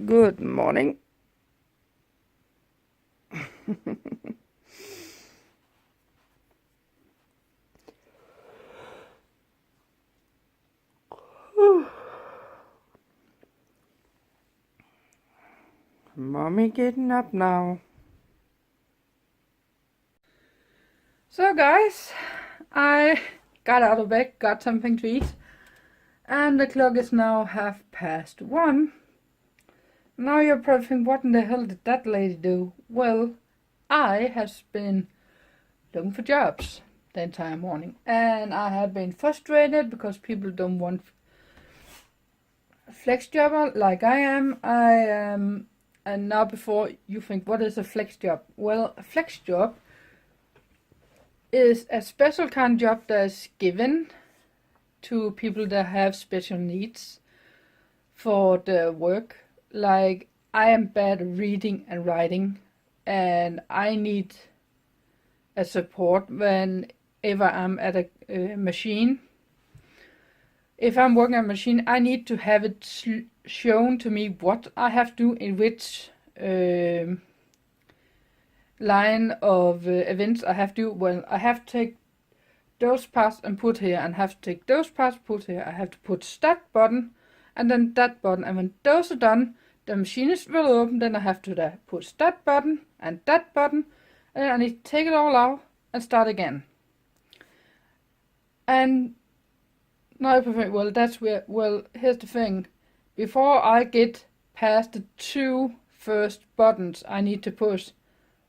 Good morning. Mommy getting up now. So guys, I got out of bed, got something to eat, and the clock is now 1:30. Now you're probably thinking, what in the hell did that lady do? Well, I have been looking for jobs the entire morning, and I have been frustrated because people don't want flex jobber like I am. And now before you think, what is a flex job? Well, a flex job is a special kind of job that is given to people that have special needs for the work. Like, I am bad at reading and writing, and I need a support whenever I'm at a machine. If I'm working on a machine, I need to have it shown to me what I have to do in which line of events I have to do. Well, I have to take those parts and put here, and have to take those parts, put here. I have to put start button, and then that button. And when those are done, the machine will open. Then I have to put start button and that button, and then I need to take it all out and start again. And now I think, well, that's where. Well, here's the thing: before I get past the two first buttons I need to push,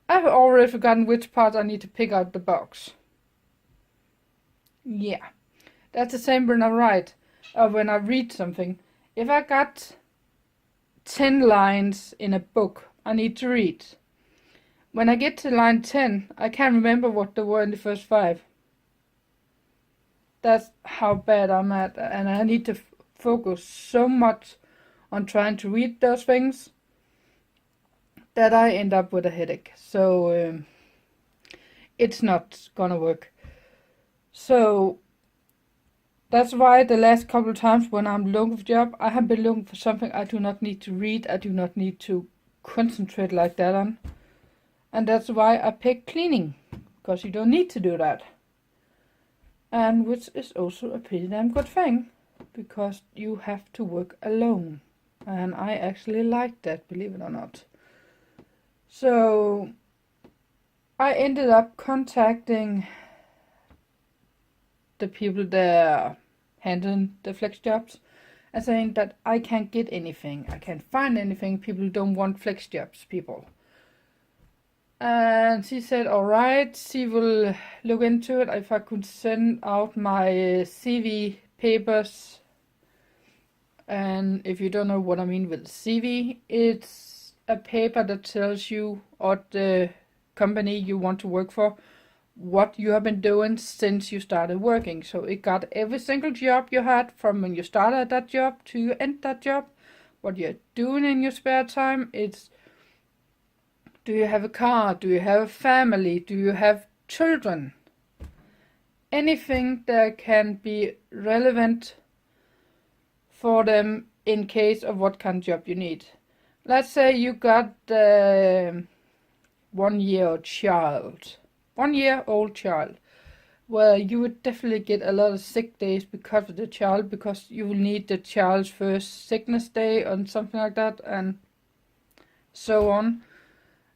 I've already forgotten which part I need to pick out the box. Yeah, that's the same when I write or when I read something. If I got 10 lines in a book I need to read, when I get to line 10, I can't remember what there were in the first 5. That's how bad I'm at, and I need to focus so much on trying to read those things that I end up with a headache. So it's not gonna work. So that's why the last couple of times when I'm looking for a job, I have been looking for something I do not need to read, I do not need to concentrate like that on. And that's why I pick cleaning, because you don't need to do that. And which is also a pretty damn good thing, because you have to work alone. And I actually like that, believe it or not. So I ended up contacting the people that are handling the flex jobs and saying that I can't get anything. I can't find anything. People don't want flex jobs, people. And she said, all right, she will look into it if I could send out my CV papers. And if you don't know what I mean with CV, it's a paper that tells you or the company you want to work for what you have been doing since you started working. So it got every single job you had from when you started that job to you end that job, what you're doing in your spare time. It's, do you have a car? Do you have a family? Do you have children? Anything that can be relevant for them in case of what kind of job you need. Let's say you got 1 year child. 1 year old child. Well, you would definitely get a lot of sick days because of the child, because you will need the child's first sickness day or something like that, and so on.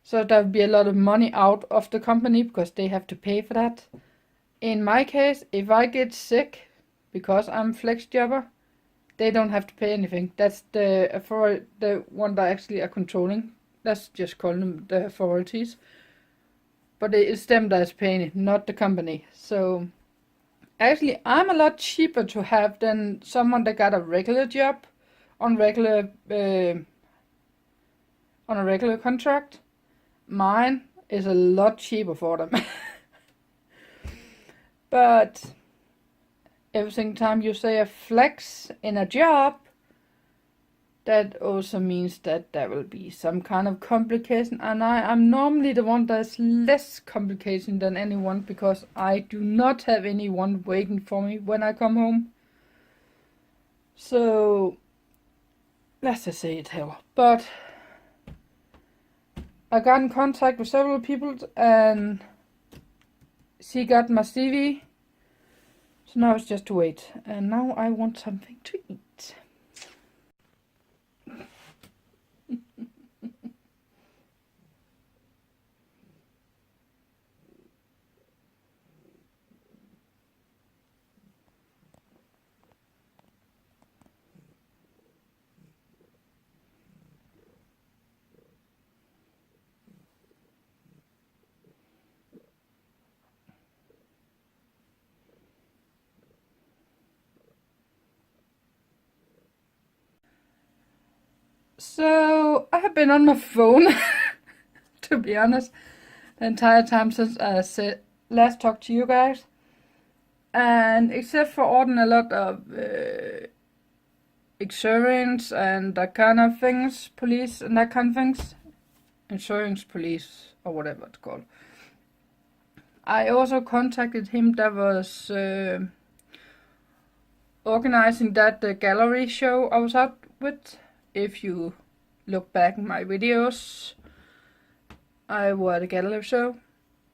So there will be a lot of money out of the company because they have to pay for that. In my case, if I get sick because I'm flex jobber, they don't have to pay anything. That's the one that actually are controlling. Let's just call them the authorities. But it's them that's paying it, not the company. So actually, I'm a lot cheaper to have than someone that got a regular job on a regular contract. Mine is a lot cheaper for them. But every single time you say a flex in a job, that also means that there will be some kind of complication. And I'm normally the one that's less complication than anyone, because I do not have anyone waiting for me when I come home. So let's just say it's hell. But I got in contact with several people and she got my CV. So now it's just to wait. And now I want something to eat. So I have been on my phone, to be honest, the entire time since I said last talked to you guys. And except for ordering a lot of insurance and that kind of things, police and that kind of things, insurance, police, or whatever it's called. I also contacted him that was organizing that gallery show I was out with. If you look back in my videos, I was at a gallery show.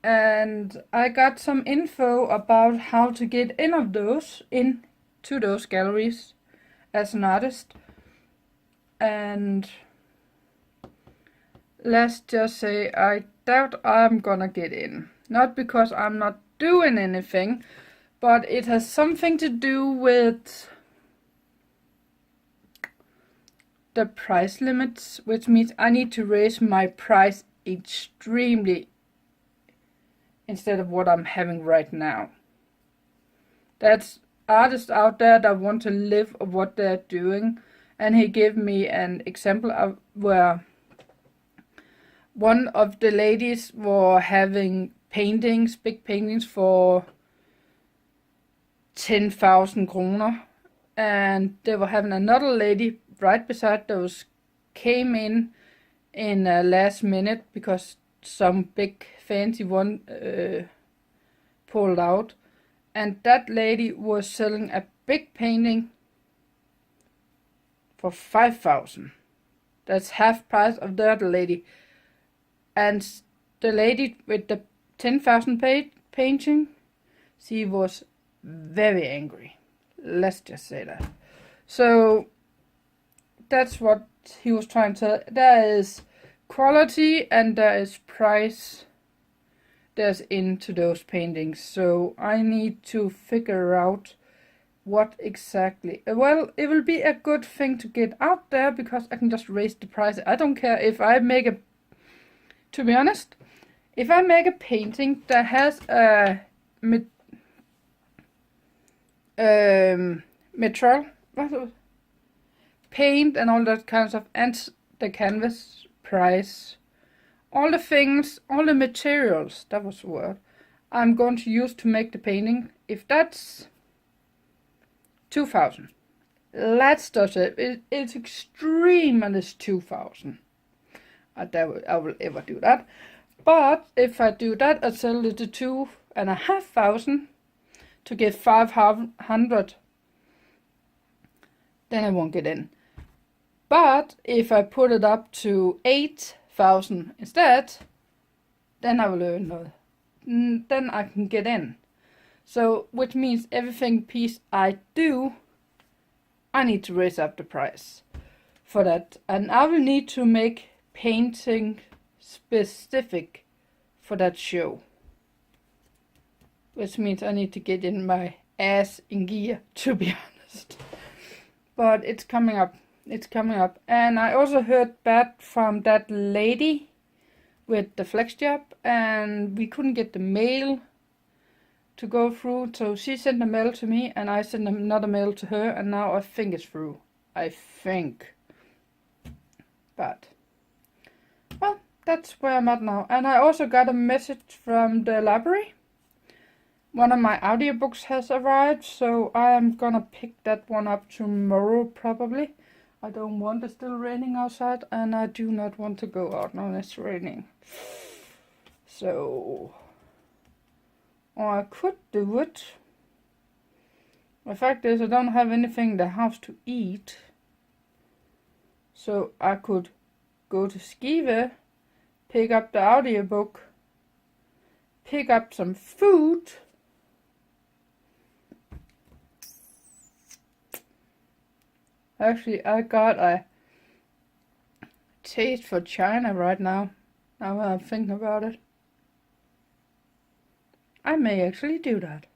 And I got some info about how to get into those galleries as an artist. And let's just say I doubt I'm gonna get in. Not because I'm not doing anything, but it has something to do with the price limits, which means I need to raise my price extremely instead of what I'm having right now. That's artists out there that want to live of what they're doing, and he gave me an example of where one of the ladies were having paintings, big paintings for 10,000 kroner, and they were having another lady right beside those came in last minute because some big fancy one pulled out, and that lady was selling a big painting for 5,000. That's half price of the other lady. And the lady with the 10,000 painting, she was very angry. Let's just say that. So that's what he was trying to. There is quality and there is price there's into those paintings. So I need to figure out what exactly. Well, it will be a good thing to get out there because I can just raise the price. I don't care if I make a. To be honest, if I make a painting that has a metal, paint and all that kind of stuff, and the canvas price, all the things, all the materials, that was the word, I'm going to use to make the painting, if that's 2,000, let's just say it's extreme and it's 2,000. I will ever do that. But if I do that, I sell it to 2,500 to get 500, then I won't get in. But if I put it up to 8,000 instead, then I will earn more. Then I can get in. So, which means everything piece I do, I need to raise up the price for that. And I will need to make painting specific for that show. Which means I need to get in my ass in gear, to be honest. But it's coming up. It's coming up. And I also heard back from that lady with the flex job, and we couldn't get the mail to go through. So she sent a mail to me, and I sent another mail to her, and now I think it's through. I think. But, well, that's where I'm at now. And I also got a message from the library. One of my audiobooks has arrived, so I am gonna pick that one up tomorrow probably. I don't want it still raining outside, and I do not want to go out when it's raining. So, or I could do it. The fact is I don't have anything in the house to eat. so I could go to Skive, pick up the audiobook, pick up some food, actually I got a taste for China right now I'm thinking about it. I may actually do that.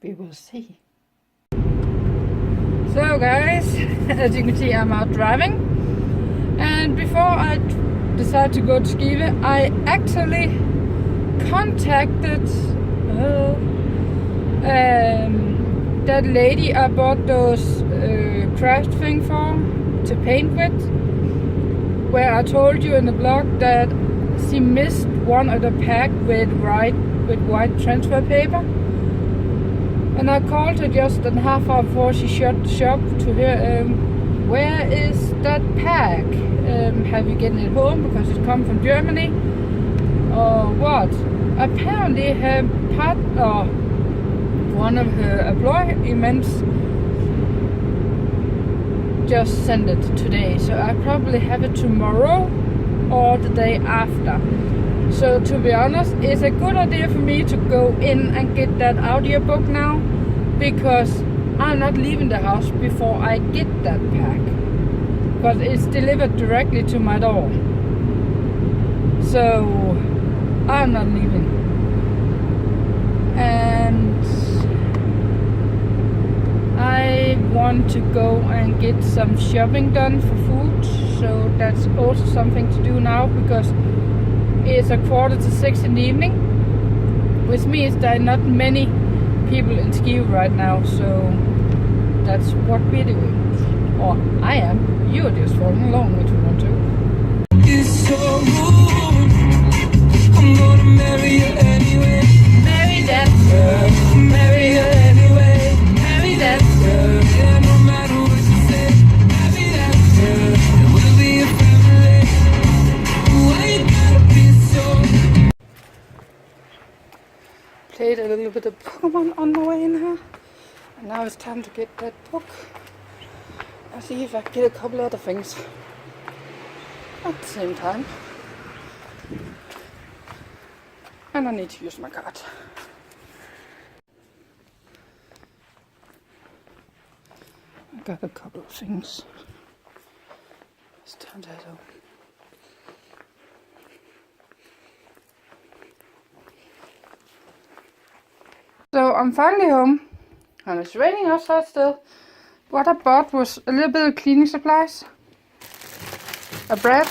We will see. So guys, as you can see, I'm out driving, and before I decided to go to Skive, I actually contacted that lady I bought those craft thing for to paint with, where I told you in the blog that she missed one of the pack with white transfer paper. And I called her just a half hour before she shut the shop to her, where is that pack? Have you gotten it home because it come from Germany? Or what? Apparently her one of her employments just sent it today. So I probably have it tomorrow or the day after. So to be honest, it's a good idea for me to go in and get that audiobook now, because I'm not leaving the house before I get that pack, because it's delivered directly to my door. So I'm not leaving. And I want to go and get some shopping done for food, so that's also something to do now, because it's 5:45 in the evening, which means there are not many people in Skive right now, so that's what we're doing. Or I am. You're just following along if you want to. It's so rude. I'm gonna marry you anyway. Marry that girl. Marry you anyway. Marry that Girl, yeah, no matter what you say. Marry that girl. And we'll be a family. Why you gotta be so? Played a little bit of Pokemon on the way in here, and now it's time to get that book. I'll see if I can get a couple other things at the same time. And I need to use my card. I got a couple of things. Let's turn that on. So I'm finally home, and it's raining outside still. What I bought was a little bit of cleaning supplies, a bread,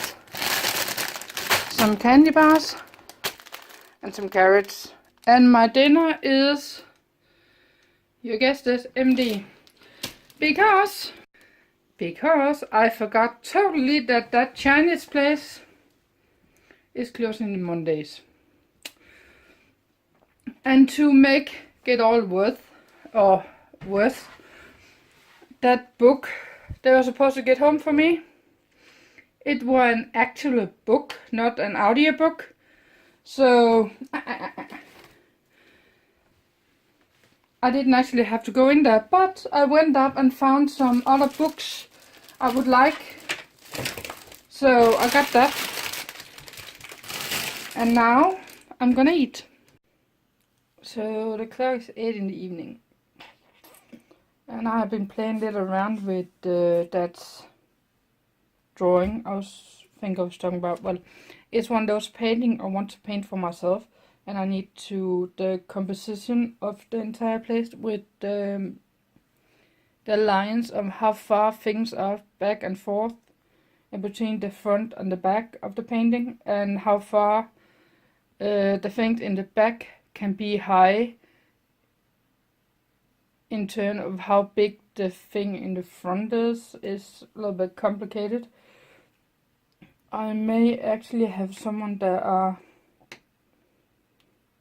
some candy bars, and some carrots. And my dinner is, you guessed it, MD. Because I forgot totally that Chinese place is closing on Mondays. And to make it all worth, that book they were supposed to get home for me, it was an actual book, not an audiobook. So I didn't actually have to go in there, but I went up and found some other books I would like. So I got that. And now I'm gonna eat. So the clock is 8 in the evening. And I have been playing a little around with that drawing I was talking about. Well, it's one of those painting I want to paint for myself. And I need to the composition of the entire place with the lines of how far things are back and forth in between the front and the back of the painting, and how far the things in the back can be high in terms of how big the thing in the front is a little bit complicated. I may actually have someone that are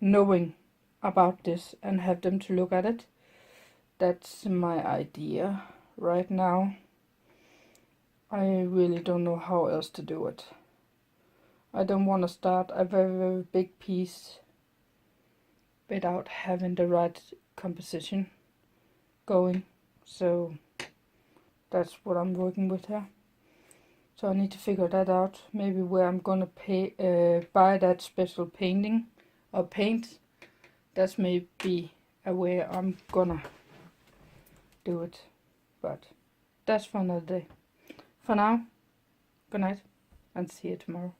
knowing about this and have them to look at it. That's my idea right now. I really don't know how else to do it. I don't want to start a very, very big piece without having the right composition going. So that's what I'm working with here. So I need to figure that out. Maybe where I'm gonna buy that special painting or paint. That's maybe a way I'm gonna do it. But that's for another day. For now, good night and see you tomorrow.